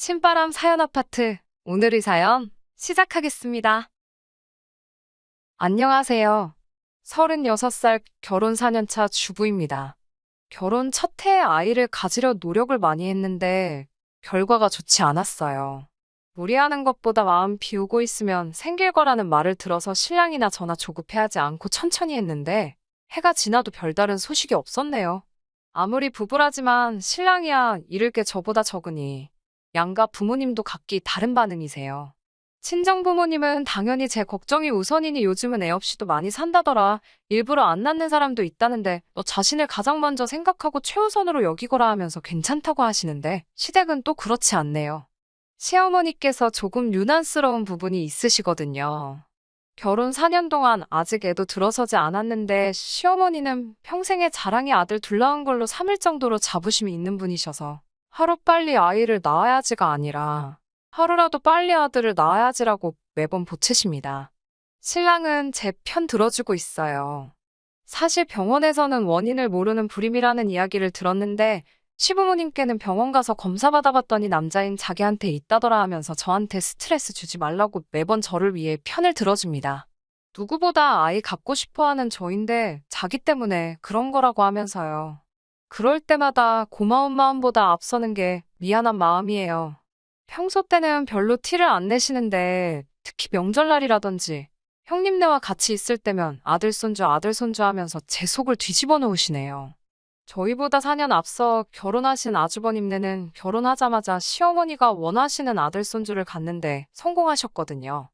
신바람 사연 아파트. 오늘의 사연 시작하겠습니다. 안녕하세요. 36살 결혼 4년차 주부입니다. 결혼 첫 해에 아이를 가지려 노력을 많이 했는데 결과가 좋지 않았어요. 무리하는 것보다 마음 비우고 있으면 생길 거라는 말을 들어서 신랑이나 저나 조급해하지 않고 천천히 했는데 해가 지나도 별다른 소식이 없었네요. 아무리 부부라지만 신랑이야 잃을 게 저보다 적으니 양가 부모님도 각기 다른 반응이세요. 친정 부모님은 당연히 제 걱정이 우선이니 요즘은 애 없이도 많이 산다더라. 일부러 안 낳는 사람도 있다는데 너 자신을 가장 먼저 생각하고 최우선으로 여기거라 하면서 괜찮다고 하시는데 시댁은 또 그렇지 않네요. 시어머니께서 조금 유난스러운 부분이 있으시거든요. 결혼 4년 동안 아직 애도 들어서지 않았는데 시어머니는 평생의 자랑의 아들 둘 낳은 걸로 삼을 정도로 자부심이 있는 분이셔서 하루빨리 아이를 낳아야지가 아니라 하루라도 빨리 아들을 낳아야지라고 매번 보채십니다. 신랑은 제 편 들어주고 있어요. 사실 병원에서는 원인을 모르는 불임이라는 이야기를 들었는데 시부모님께는 병원 가서 검사 받아봤더니 남자인 자기한테 있다더라 하면서 저한테 스트레스 주지 말라고 매번 저를 위해 편을 들어줍니다. 누구보다 아이 갖고 싶어하는 저인데 자기 때문에 그런 거라고 하면서요. 그럴 때마다 고마운 마음보다 앞서는 게 미안한 마음이에요. 평소 때는 별로 티를 안 내시는데 특히 명절날이라든지 형님네와 같이 있을 때면 아들 손주 하면서 제 속을 뒤집어 놓으시네요. 저희보다 4년 앞서 결혼하신 아주버님네는 결혼하자마자 시어머니가 원하시는 아들 손주를 갖는데 성공하셨거든요.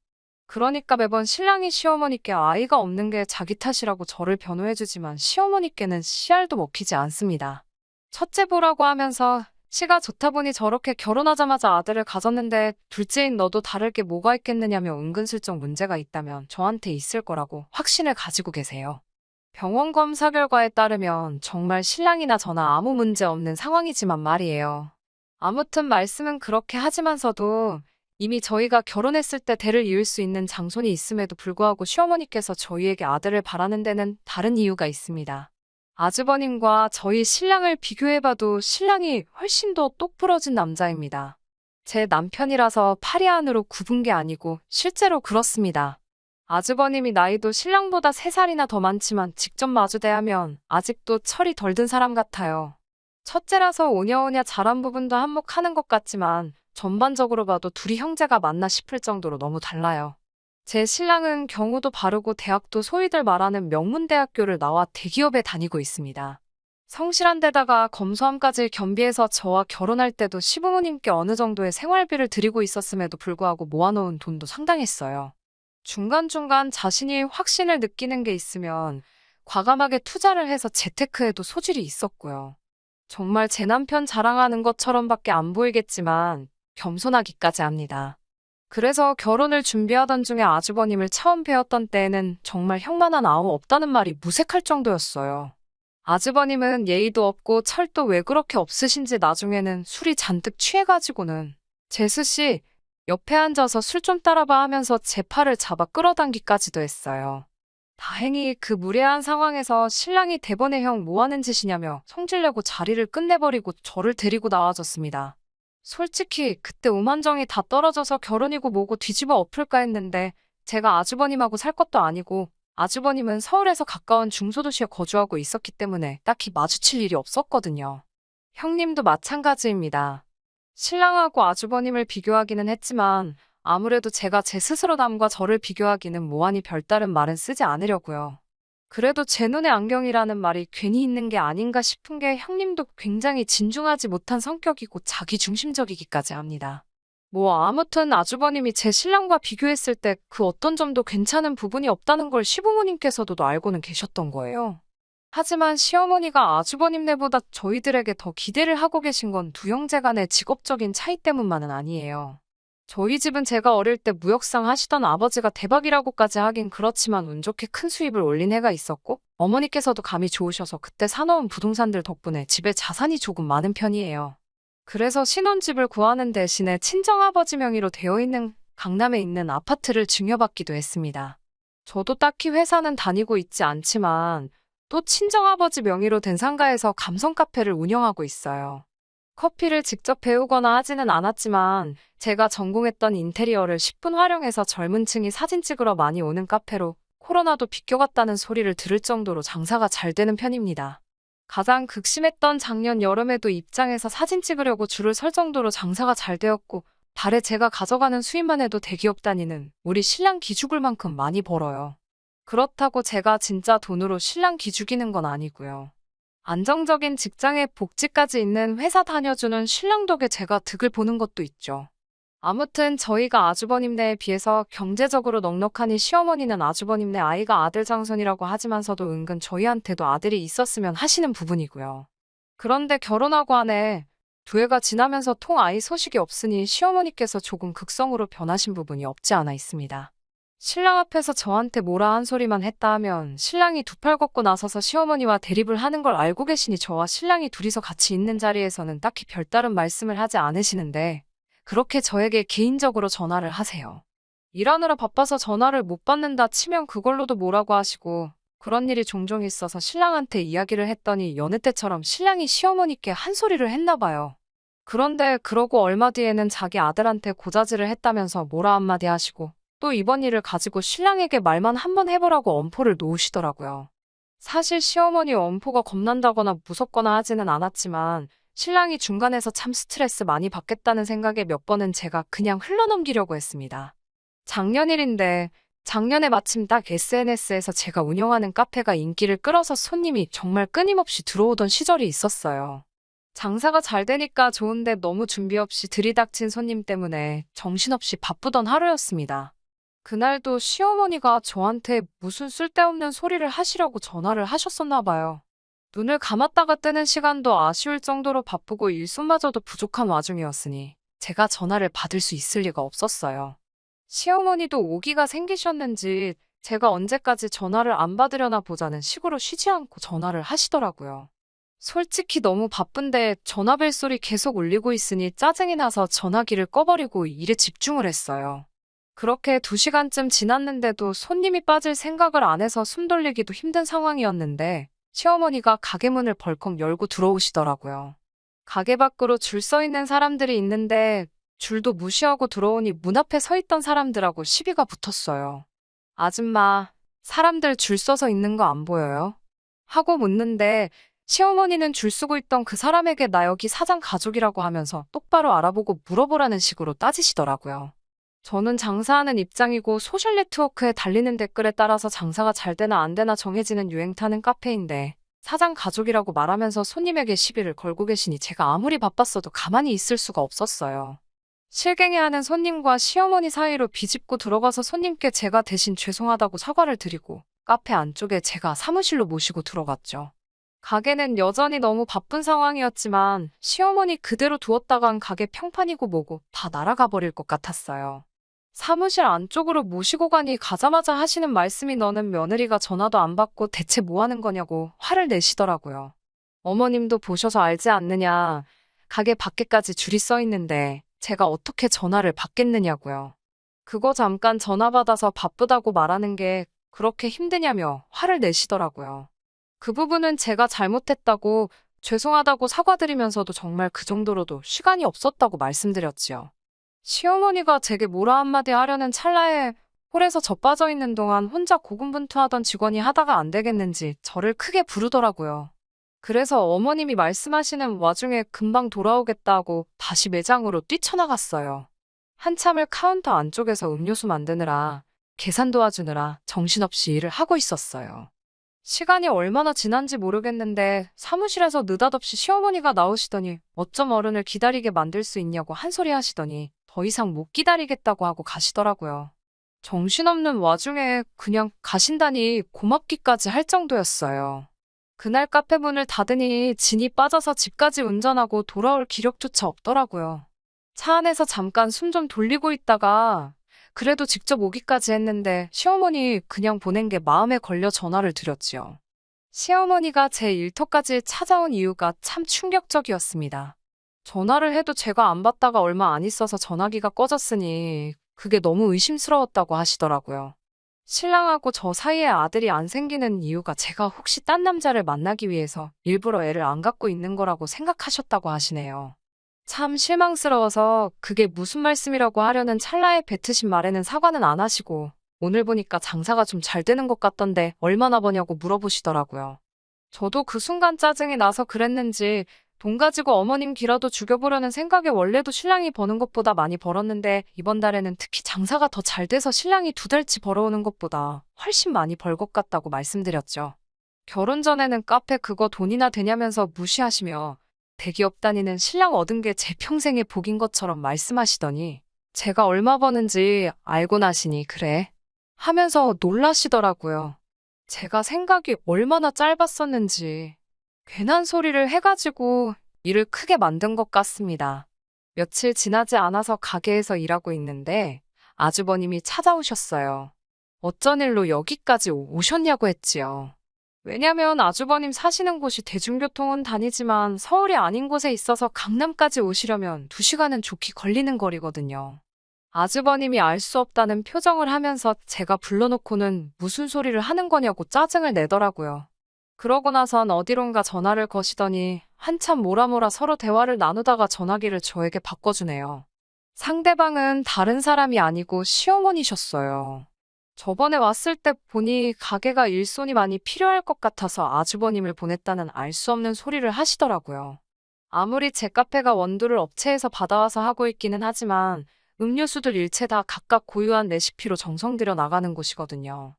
그러니까 매번 신랑이 시어머니께 아이가 없는 게 자기 탓이라고 저를 변호해주지만 시어머니께는 씨알도 먹히지 않습니다. 첫째 보라고 하면서 씨가 좋다 보니 저렇게 결혼하자마자 아들을 가졌는데 둘째인 너도 다를 게 뭐가 있겠느냐며 은근슬쩍 문제가 있다면 저한테 있을 거라고 확신을 가지고 계세요. 병원 검사 결과에 따르면 정말 신랑이나 저나 아무 문제 없는 상황이지만 말이에요. 아무튼 말씀은 그렇게 하지만서도 이미 저희가 결혼했을 때 대를 이을 수 있는 장손이 있음에도 불구하고 시어머니께서 저희에게 아들을 바라는 데는 다른 이유가 있습니다. 아주버님과 저희 신랑을 비교해봐도 신랑이 훨씬 더 똑부러진 남자입니다. 제 남편이라서 파리 안으로 굽은 게 아니고 실제로 그렇습니다. 아주버님이 나이도 신랑보다 3살이나 더 많지만 직접 마주 대하면 아직도 철이 덜 든 사람 같아요. 첫째라서 오냐오냐 잘한 부분도 한몫하는 것 같지만 전반적으로 봐도 둘이 형제가 맞나 싶을 정도로 너무 달라요. 제 신랑은 경우도 바르고 대학도 소위들 말하는 명문대학교를 나와 대기업에 다니고 있습니다. 성실한 데다가 검소함까지 겸비해서 저와 결혼할 때도 시부모님께 어느 정도의 생활비를 드리고 있었음에도 불구하고 모아놓은 돈도 상당했어요. 중간중간 자신이 확신을 느끼는 게 있으면 과감하게 투자를 해서 재테크에도 소질이 있었고요. 정말 제 남편 자랑하는 것처럼밖에 안 보이겠지만 겸손하기까지 합니다. 그래서 결혼을 준비하던 중에 아주버님을 처음 뵈었던 때에는 정말 형만한 아우 없다는 말이 무색할 정도였어요. 아주버님은 예의도 없고 철도 왜 그렇게 없으신지 나중에는 술이 잔뜩 취해가지고는 재수씨 옆에 앉아서 술 좀 따라봐 하면서 제 팔을 잡아 끌어당기까지도 했어요. 다행히 그 무례한 상황에서 신랑이 대번에 형 뭐하는 짓이냐며 성질내고 자리를 끝내버리고 저를 데리고 나와줬습니다. 솔직히 그때 오만정이 다 떨어져서 결혼이고 뭐고 뒤집어 엎을까 했는데 제가 아주버님하고 살 것도 아니고 아주버님은 서울에서 가까운 중소도시에 거주하고 있었기 때문에 딱히 마주칠 일이 없었거든요. 형님도 마찬가지입니다. 신랑하고 아주버님을 비교하기는 했지만 아무래도 제가 제 스스로 남과 저를 비교하기는 뭐하니 별다른 말은 쓰지 않으려고요. 그래도 제 눈에 안경이라는 말이 괜히 있는 게 아닌가 싶은 게 형님도 굉장히 진중하지 못한 성격이고 자기중심적이기까지 합니다. 뭐 아무튼 아주버님이 제 신랑과 비교했을 때 그 어떤 점도 괜찮은 부분이 없다는 걸 시부모님께서도 알고는 계셨던 거예요. 하지만 시어머니가 아주버님네보다 저희들에게 더 기대를 하고 계신 건 두 형제 간의 직업적인 차이 때문만은 아니에요. 저희 집은 제가 어릴 때 무역상 하시던 아버지가 대박이라고까지 하긴 그렇지만 운 좋게 큰 수입을 올린 해가 있었고 어머니께서도 감이 좋으셔서 그때 사놓은 부동산들 덕분에 집에 자산이 조금 많은 편이에요. 그래서 신혼집을 구하는 대신에 친정아버지 명의로 되어 있는 강남에 있는 아파트를 증여받기도 했습니다. 저도 딱히 회사는 다니고 있지 않지만 또 친정아버지 명의로 된 상가에서 감성 카페를 운영하고 있어요. 커피를 직접 배우거나 하지는 않았지만 제가 전공했던 인테리어를 10분 활용해서 젊은 층이 사진 찍으러 많이 오는 카페로 코로나도 비껴갔다는 소리를 들을 정도로 장사가 잘 되는 편입니다. 가장 극심했던 작년 여름에도 입장에서 사진 찍으려고 줄을 설 정도로 장사가 잘 되었고 달에 제가 가져가는 수입만 해도 대기업 다니는 우리 신랑 기죽을 만큼 많이 벌어요. 그렇다고 제가 진짜 돈으로 신랑 기죽이는 건 아니고요. 안정적인 직장에 복지까지 있는 회사 다녀주는 신랑 덕에 제가 득을 보는 것도 있죠. 아무튼 저희가 아주버님네에 비해서 경제적으로 넉넉하니 시어머니는 아주버님네 아이가 아들 장손이라고 하지만서도 은근 저희한테도 아들이 있었으면 하시는 부분이고요. 그런데 결혼하고 한 해, 두 해가 지나면서 통 아이 소식이 없으니 시어머니께서 조금 극성으로 변하신 부분이 없지 않아 있습니다. 신랑 앞에서 저한테 뭐라 한 소리만 했다 하면 신랑이 두 팔 걷고 나서서 시어머니와 대립을 하는 걸 알고 계시니 저와 신랑이 둘이서 같이 있는 자리에서는 딱히 별다른 말씀을 하지 않으시는데 그렇게 저에게 개인적으로 전화를 하세요. 일하느라 바빠서 전화를 못 받는다 치면 그걸로도 뭐라고 하시고 그런 일이 종종 있어서 신랑한테 이야기를 했더니 여느 때처럼 신랑이 시어머니께 한 소리를 했나 봐요. 그런데 그러고 얼마 뒤에는 자기 아들한테 고자질을 했다면서 뭐라 한마디 하시고 또 이번 일을 가지고 신랑에게 말만 한번 해보라고 엄포를 놓으시더라고요. 사실 시어머니 엄포가 겁난다거나 무섭거나 하지는 않았지만 신랑이 중간에서 참 스트레스 많이 받겠다는 생각에 몇 번은 제가 그냥 흘러넘기려고 했습니다. 작년 일인데 작년에 마침 딱 SNS에서 제가 운영하는 카페가 인기를 끌어서 손님이 정말 끊임없이 들어오던 시절이 있었어요. 장사가 잘 되니까 좋은데 너무 준비 없이 들이닥친 손님 때문에 정신없이 바쁘던 하루였습니다. 그날도 시어머니가 저한테 무슨 쓸데없는 소리를 하시려고 전화를 하셨었나 봐요. 눈을 감았다가 뜨는 시간도 아쉬울 정도로 바쁘고 일손마저도 부족한 와중이었으니 제가 전화를 받을 수 있을 리가 없었어요. 시어머니도 오기가 생기셨는지 제가 언제까지 전화를 안 받으려나 보자는 식으로 쉬지 않고 전화를 하시더라고요. 솔직히 너무 바쁜데 전화벨 소리 계속 울리고 있으니 짜증이 나서 전화기를 꺼버리고 일에 집중을 했어요. 그렇게 2시간쯤 지났는데도 손님이 빠질 생각을 안 해서 숨 돌리기도 힘든 상황이었는데 시어머니가 가게 문을 벌컥 열고 들어오시더라고요. 가게 밖으로 줄 서 있는 사람들이 있는데 줄도 무시하고 들어오니 문 앞에 서 있던 사람들하고 시비가 붙었어요. 아줌마, 사람들 줄 서서 있는 거 안 보여요? 하고 묻는데 시어머니는 줄 서고 있던 그 사람에게 나 여기 사장 가족이라고 하면서 똑바로 알아보고 물어보라는 식으로 따지시더라고요. 저는 장사하는 입장이고 소셜 네트워크에 달리는 댓글에 따라서 장사가 잘 되나 안 되나 정해지는 유행 타는 카페인데 사장 가족이라고 말하면서 손님에게 시비를 걸고 계시니 제가 아무리 바빴어도 가만히 있을 수가 없었어요. 실갱이하는 손님과 시어머니 사이로 비집고 들어가서 손님께 제가 대신 죄송하다고 사과를 드리고 카페 안쪽에 제가 사무실로 모시고 들어갔죠. 가게는 여전히 너무 바쁜 상황이었지만 시어머니 그대로 두었다간 가게 평판이고 뭐고 다 날아가 버릴 것 같았어요. 사무실 안쪽으로 모시고 가니 가자마자 하시는 말씀이 너는 며느리가 전화도 안 받고 대체 뭐 하는 거냐고 화를 내시더라고요. 어머님도 보셔서 알지 않느냐. 가게 밖에까지 줄이 서 있는데 제가 어떻게 전화를 받겠느냐고요. 그거 잠깐 전화 받아서 바쁘다고 말하는 게 그렇게 힘드냐며 화를 내시더라고요. 그 부분은 제가 잘못했다고 죄송하다고 사과드리면서도 정말 그 정도로도 시간이 없었다고 말씀드렸지요. 시어머니가 제게 뭐라 한마디 하려는 찰나에 홀에서 저 빠져 있는 동안 혼자 고군분투하던 직원이 하다가 안 되겠는지 저를 크게 부르더라고요. 그래서 어머님이 말씀하시는 와중에 금방 돌아오겠다고 다시 매장으로 뛰쳐나갔어요. 한참을 카운터 안쪽에서 음료수 만드느라 계산 도와주느라 정신없이 일을 하고 있었어요. 시간이 얼마나 지난지 모르겠는데 사무실에서 느닷없이 시어머니가 나오시더니 어쩜 어른을 기다리게 만들 수 있냐고 한 소리 하시더니 더 이상 못 기다리겠다고 하고 가시더라고요. 정신없는 와중에 그냥 가신다니 고맙기까지 할 정도였어요. 그날 카페 문을 닫으니 진이 빠져서 집까지 운전하고 돌아올 기력조차 없더라고요. 차 안에서 잠깐 숨 좀 돌리고 있다가 그래도 직접 오기까지 했는데 시어머니 그냥 보낸 게 마음에 걸려 전화를 드렸지요. 시어머니가 제 일터까지 찾아온 이유가 참 충격적이었습니다. 전화를 해도 제가 안 받다가 얼마 안 있어서 전화기가 꺼졌으니 그게 너무 의심스러웠다고 하시더라고요. 신랑하고 저 사이에 아들이 안 생기는 이유가 제가 혹시 딴 남자를 만나기 위해서 일부러 애를 안 갖고 있는 거라고 생각하셨다고 하시네요. 참 실망스러워서 그게 무슨 말씀이라고 하려는 찰나에 뱉으신 말에는 사과는 안 하시고 오늘 보니까 장사가 좀 잘 되는 것 같던데 얼마나 버냐고 물어보시더라고요. 저도 그 순간 짜증이 나서 그랬는지 돈 가지고 어머님 기라도 죽여보려는 생각에 원래도 신랑이 버는 것보다 많이 벌었는데 이번 달에는 특히 장사가 더 잘 돼서 신랑이 두 달치 벌어오는 것보다 훨씬 많이 벌 것 같다고 말씀드렸죠. 결혼 전에는 카페 그거 돈이나 되냐면서 무시하시며 대기업 다니는 신랑 얻은 게 제 평생의 복인 것처럼 말씀하시더니 제가 얼마 버는지 알고 나시니 그래 하면서 놀라시더라고요. 제가 생각이 얼마나 짧았었는지 괜한 소리를 해가지고 일을 크게 만든 것 같습니다. 며칠 지나지 않아서 가게에서 일하고 있는데 아주버님이 찾아오셨어요. 어쩐 일로 여기까지 오셨냐고 했지요. 왜냐면 아주버님 사시는 곳이 대중교통은 다니지만 서울이 아닌 곳에 있어서 강남까지 오시려면 2시간은 좋게 걸리는 거리거든요. 아주버님이 알 수 없다는 표정을 하면서 제가 불러놓고는 무슨 소리를 하는 거냐고 짜증을 내더라고요. 그러고 나선 어디론가 전화를 거시더니 한참 뭐라뭐라 서로 대화를 나누다가 전화기를 저에게 바꿔주네요. 상대방은 다른 사람이 아니고 시어머니셨어요. 저번에 왔을 때 보니 가게가 일손이 많이 필요할 것 같아서 아주버님을 보냈다는 알 수 없는 소리를 하시더라고요. 아무리 제 카페가 원두를 업체에서 받아와서 하고 있기는 하지만 음료수들 일체 다 각각 고유한 레시피로 정성 들여 나가는 곳이거든요.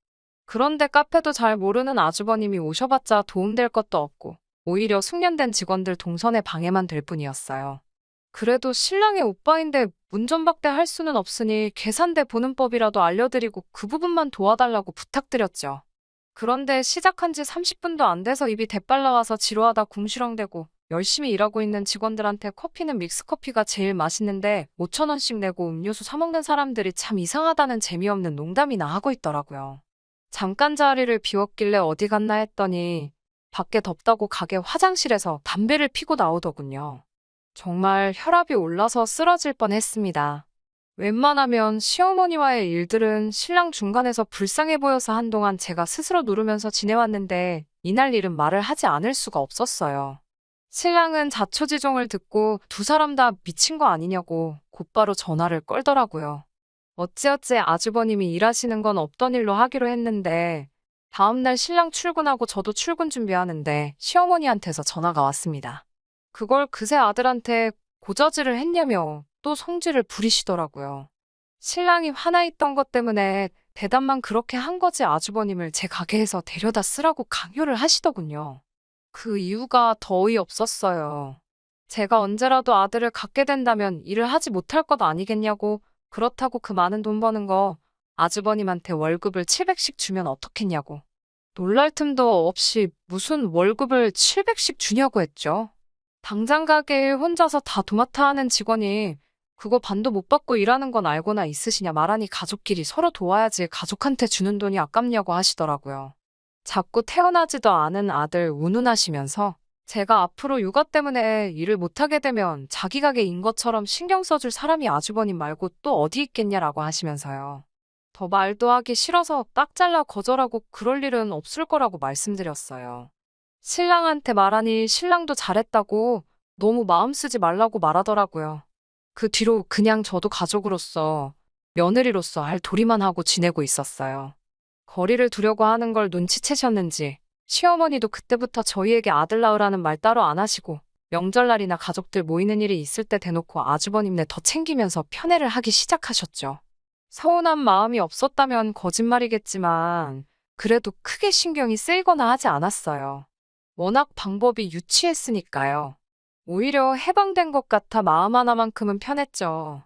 그런데 카페도 잘 모르는 아주버님이 오셔봤자 도움될 것도 없고 오히려 숙련된 직원들 동선에 방해만 될 뿐이었어요. 그래도 신랑의 오빠인데 문전박대 할 수는 없으니 계산대 보는 법이라도 알려드리고 그 부분만 도와달라고 부탁드렸죠. 그런데 시작한 지 30분도 안 돼서 입이 대빨 나와서 지루하다 궁시렁대고 열심히 일하고 있는 직원들한테 커피는 믹스커피가 제일 맛있는데 5,000원씩 내고 음료수 사 먹는 사람들이 참 이상하다는 재미없는 농담이나 하고 있더라고요. 잠깐 자리를 비웠길래 어디 갔나 했더니 밖에 덥다고 가게 화장실에서 담배를 피고 나오더군요. 정말 혈압이 올라서 쓰러질 뻔했습니다. 웬만하면 시어머니와의 일들은 신랑 중간에서 불쌍해 보여서 한동안 제가 스스로 누르면서 지내왔는데 이날 일은 말을 하지 않을 수가 없었어요. 신랑은 자초지종을 듣고 두 사람 다 미친 거 아니냐고 곧바로 전화를 걸더라고요. 어찌어찌 아주버님이 일하시는 건 없던 일로 하기로 했는데 다음날 신랑 출근하고 저도 출근 준비하는데 시어머니한테서 전화가 왔습니다. 그걸 그새 아들한테 고저지를 했냐며 또 성질을 부리시더라고요. 신랑이 화나 있던 것 때문에 대답만 그렇게 한 거지 아주버님을 제 가게에서 데려다 쓰라고 강요를 하시더군요. 그 이유가 더 어이없었어요. 제가 언제라도 아들을 갖게 된다면 일을 하지 못할 것 아니겠냐고 그렇다고 그 많은 돈 버는 거 아주버님한테 월급을 700씩 주면 어떻겠냐고. 놀랄 틈도 없이 무슨 월급을 700씩 주냐고 했죠. 당장 가게에 혼자서 다 도맡아 하는 직원이 그거 반도 못 받고 일하는 건 알고나 있으시냐 말하니 가족끼리 서로 도와야지 가족한테 주는 돈이 아깝냐고 하시더라고요. 자꾸 태어나지도 않은 아들 운운하시면서 제가 앞으로 육아 때문에 일을 못하게 되면 자기 가게인 것처럼 신경 써줄 사람이 아주버님 말고 또 어디 있겠냐라고 하시면서요. 더 말도 하기 싫어서 딱 잘라 거절하고 그럴 일은 없을 거라고 말씀드렸어요. 신랑한테 말하니 신랑도 잘했다고 너무 마음 쓰지 말라고 말하더라고요. 그 뒤로 그냥 저도 가족으로서 며느리로서 할 도리만 하고 지내고 있었어요. 거리를 두려고 하는 걸 눈치채셨는지 시어머니도 그때부터 저희에게 아들 낳으라는 말 따로 안 하시고 명절날이나 가족들 모이는 일이 있을 때 대놓고 아주버님네 더 챙기면서 편애를 하기 시작하셨죠. 서운한 마음이 없었다면 거짓말이겠지만 그래도 크게 신경이 쓰이거나 하지 않았어요. 워낙 방법이 유치했으니까요. 오히려 해방된 것 같아 마음 하나만큼은 편했죠.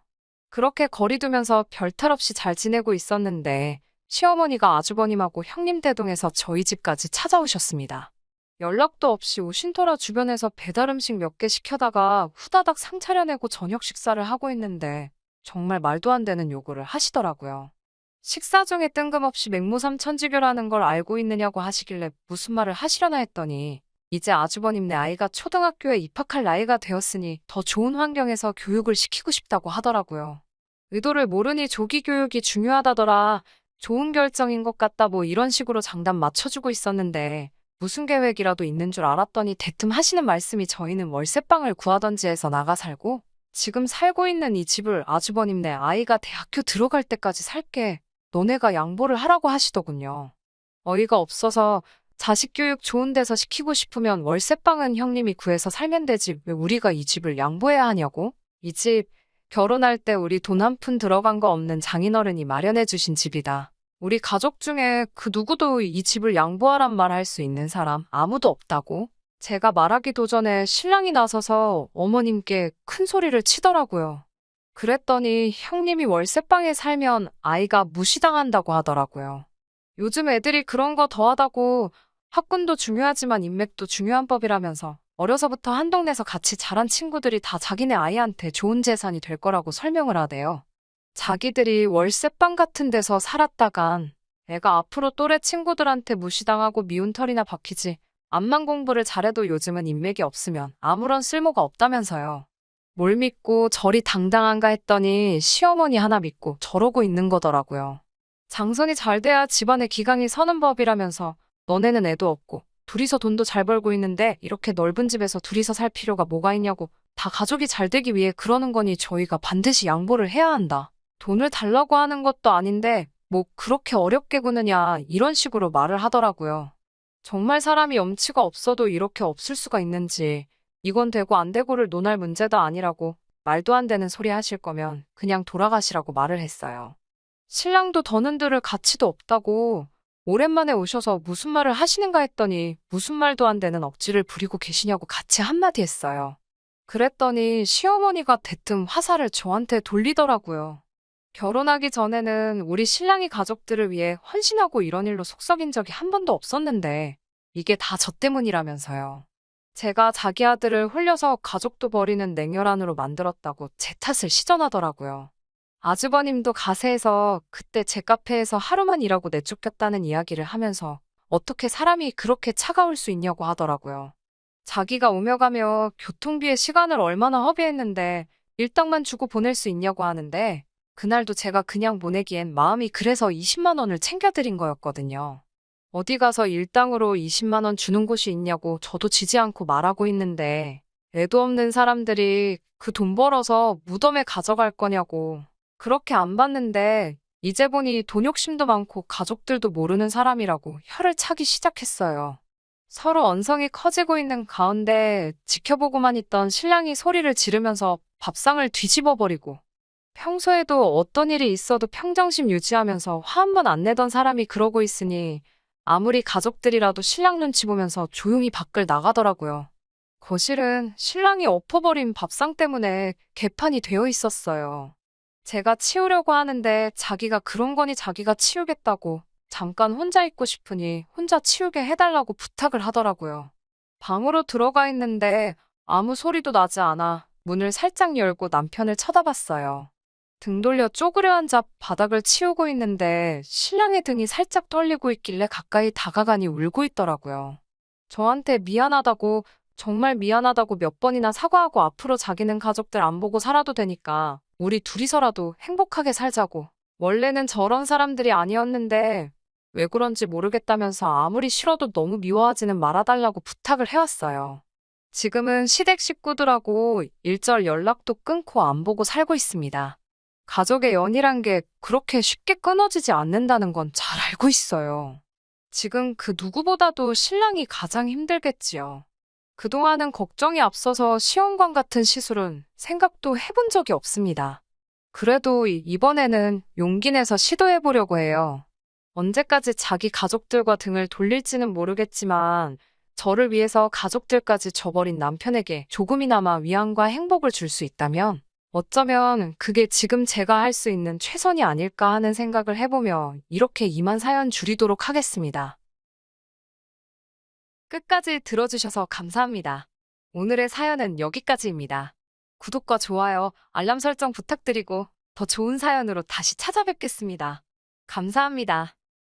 그렇게 거리 두면서 별탈 없이 잘 지내고 있었는데 시어머니가 아주버님하고 형님 대동해서 저희 집까지 찾아오셨습니다. 연락도 없이 오신 터라 주변에서 배달 음식 몇 개 시켜다가 후다닥 상 차려내고 저녁 식사를 하고 있는데 정말 말도 안 되는 요구를 하시더라고요. 식사 중에 뜬금없이 맹모삼천지교라는 걸 알고 있느냐고 하시길래 무슨 말을 하시려나 했더니 이제 아주버님네 아이가 초등학교에 입학할 나이가 되었으니 더 좋은 환경에서 교육을 시키고 싶다고 하더라고요. 의도를 모르니 조기 교육이 중요하다더라. 좋은 결정인 것 같다 뭐 이런 식으로 장단 맞춰주고 있었는데 무슨 계획이라도 있는 줄 알았더니 대뜸 하시는 말씀이 저희는 월세방을 구하던지 해서 나가 살고 지금 살고 있는 이 집을 아주버님네 아이가 대학교 들어갈 때까지 살게 너네가 양보를 하라고 하시더군요. 어이가 없어서 자식 교육 좋은 데서 시키고 싶으면 월세방은 형님이 구해서 살면 되지 왜 우리가 이 집을 양보해야 하냐고? 이 집 결혼할 때 우리 돈 한 푼 들어간 거 없는 장인어른이 마련해 주신 집이다. 우리 가족 중에 그 누구도 이 집을 양보하란 말 할 수 있는 사람 아무도 없다고? 제가 말하기도 전에 신랑이 나서서 어머님께 큰 소리를 치더라고요. 그랬더니 형님이 월세방에 살면 아이가 무시당한다고 하더라고요. 요즘 애들이 그런 거 더하다고 학군도 중요하지만 인맥도 중요한 법이라면서 어려서부터 한 동네에서 같이 자란 친구들이 다 자기네 아이한테 좋은 재산이 될 거라고 설명을 하대요. 자기들이 월세방 같은 데서 살았다간 애가 앞으로 또래 친구들한테 무시당하고 미운 털이나 박히지 암만 공부를 잘해도 요즘은 인맥이 없으면 아무런 쓸모가 없다면서요. 뭘 믿고 저리 당당한가 했더니 시어머니 하나 믿고 저러고 있는 거더라고요. 장선이 잘 돼야 집안의 기강이 서는 법이라면서 너네는 애도 없고 둘이서 돈도 잘 벌고 있는데 이렇게 넓은 집에서 둘이서 살 필요가 뭐가 있냐고 다 가족이 잘 되기 위해 그러는 거니 저희가 반드시 양보를 해야 한다. 돈을 달라고 하는 것도 아닌데 뭐 그렇게 어렵게 구느냐 이런 식으로 말을 하더라고요. 정말 사람이 염치가 없어도 이렇게 없을 수가 있는지 이건 되고 안 되고를 논할 문제도 아니라고 말도 안 되는 소리 하실 거면 그냥 돌아가시라고 말을 했어요. 신랑도 더는 들을 가치도 없다고 오랜만에 오셔서 무슨 말을 하시는가 했더니 무슨 말도 안 되는 억지를 부리고 계시냐고 같이 한마디 했어요. 그랬더니 시어머니가 대뜸 화살을 저한테 돌리더라고요. 결혼하기 전에는 우리 신랑이 가족들을 위해 헌신하고 이런 일로 속 썩인 적이 한 번도 없었는데 이게 다 저 때문이라면서요. 제가 자기 아들을 홀려서 가족도 버리는 냉혈한으로 만들었다고 제 탓을 시전하더라고요. 아주버님도 가세해서 그때 제 카페에서 하루만 일하고 내쫓겼다는 이야기를 하면서 어떻게 사람이 그렇게 차가울 수 있냐고 하더라고요. 자기가 오며 가며 교통비에 시간을 얼마나 허비했는데 일당만 주고 보낼 수 있냐고 하는데 그날도 제가 그냥 보내기엔 마음이 그래서 20만 원을 챙겨드린 거였거든요. 어디 가서 일당으로 20만 원 주는 곳이 있냐고 저도 지지 않고 말하고 있는데 애도 없는 사람들이 그 돈 벌어서 무덤에 가져갈 거냐고 그렇게 안 봤는데 이제 보니 돈 욕심도 많고 가족들도 모르는 사람이라고 혀를 차기 시작했어요. 서로 언성이 커지고 있는 가운데 지켜보고만 있던 신랑이 소리를 지르면서 밥상을 뒤집어 버리고 평소에도 어떤 일이 있어도 평정심 유지하면서 화 한 번 안 내던 사람이 그러고 있으니 아무리 가족들이라도 신랑 눈치 보면서 조용히 밖을 나가더라고요. 거실은 신랑이 엎어버린 밥상 때문에 개판이 되어 있었어요. 제가 치우려고 하는데 자기가 그런 거니 자기가 치우겠다고 잠깐 혼자 있고 싶으니 혼자 치우게 해달라고 부탁을 하더라고요. 방으로 들어가 있는데 아무 소리도 나지 않아 문을 살짝 열고 남편을 쳐다봤어요. 등 돌려 쪼그려 앉아 바닥을 치우고 있는데 신랑의 등이 살짝 떨리고 있길래 가까이 다가가니 울고 있더라고요. 저한테 미안하다고 정말 미안하다고 몇 번이나 사과하고 앞으로 자기는 가족들 안 보고 살아도 되니까 우리 둘이서라도 행복하게 살자고. 원래는 저런 사람들이 아니었는데 왜 그런지 모르겠다면서 아무리 싫어도 너무 미워하지는 말아달라고 부탁을 해왔어요. 지금은 시댁 식구들하고 일절 연락도 끊고 안 보고 살고 있습니다. 가족의 연이란 게 그렇게 쉽게 끊어지지 않는다는 건 잘 알고 있어요. 지금 그 누구보다도 신랑이 가장 힘들겠지요. 그동안은 걱정이 앞서서 시험관 같은 시술은 생각도 해본 적이 없습니다. 그래도 이번에는 용기 내서 시도해보려고 해요. 언제까지 자기 가족들과 등을 돌릴지는 모르겠지만 저를 위해서 가족들까지 저버린 남편에게 조금이나마 위안과 행복을 줄 수 있다면 어쩌면 그게 지금 제가 할 수 있는 최선이 아닐까 하는 생각을 해보며 이렇게 이만 사연 줄이도록 하겠습니다. 끝까지 들어주셔서 감사합니다. 오늘의 사연은 여기까지입니다. 구독과 좋아요, 알람 설정 부탁드리고 더 좋은 사연으로 다시 찾아뵙겠습니다. 감사합니다.